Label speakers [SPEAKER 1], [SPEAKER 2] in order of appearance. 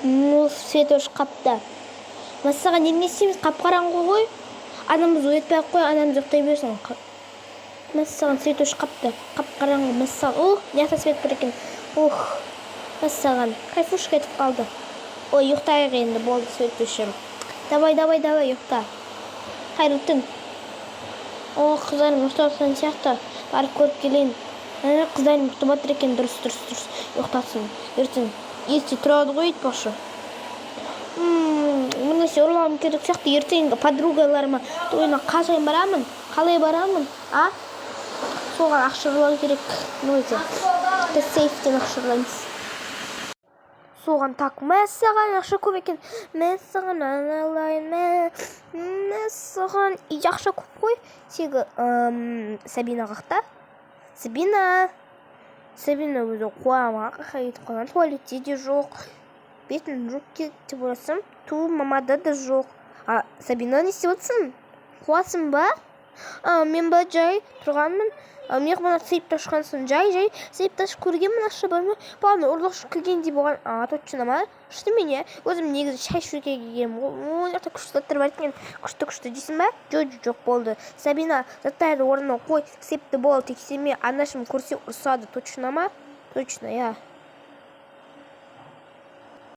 [SPEAKER 1] свет өшіп қапты. Массаған не істейміз? Қап-қараңғы ғой. Анамыз оятпай-ақ қой, анамыз ұйықтай берсін. Массаған свет өшіп қапты. Қап-қараңғы, массаған. Мына свет бар екен. Массаған. Кайфушка етіп қалды. Ой, ұйықтайық енді, болды, свет өшіп. Давай, ұйықта. Қайырлы түн. Қыздарым ұйықтатқан сияқты. Барып көріп келейін. Қыздарым ұйықтап жатыр екен, дұрыс. Ұйықтатсын. Ертең ерте тұрады ғой, айтпақшы. Мұнысы ұрлауым керек сияқты. Ертеңгі подругаларыма тойына қалай барамын? Соған ақша ұрлау керек. Өзі. Сейфтен ақша ұрлаймыз. Соған так, мәссаған ақша көп екен. Мәссаған аналайын, мәссаған. Ақша көп қой. Тегі Сабина қақта. Сабина өзі қуамаға қайтып қалған. Туалетте де жоқ. Бетін жоқ кетті боласым. Мамада да жоқ. Сабина не істеп отырсың? Қуасың ба? Мен ба жай тұрғанмын. Мейхмандар сейіпті ашқансың. Жай сейіпті ашып көргенмін, ақша бар ма? Бағана ұрлықшы келгендей болған. Точно ма? Шықты мен, өзім негізі шай ішуге келгенмін. Ол жақта күшті заттар бар екен. Күшті дейсің ба? Жоқ болды. Сабина, заттарды орнына қой. Сейіпті бол, тексерме. Анашым көрсе ұрсады. Точно ма? Точно,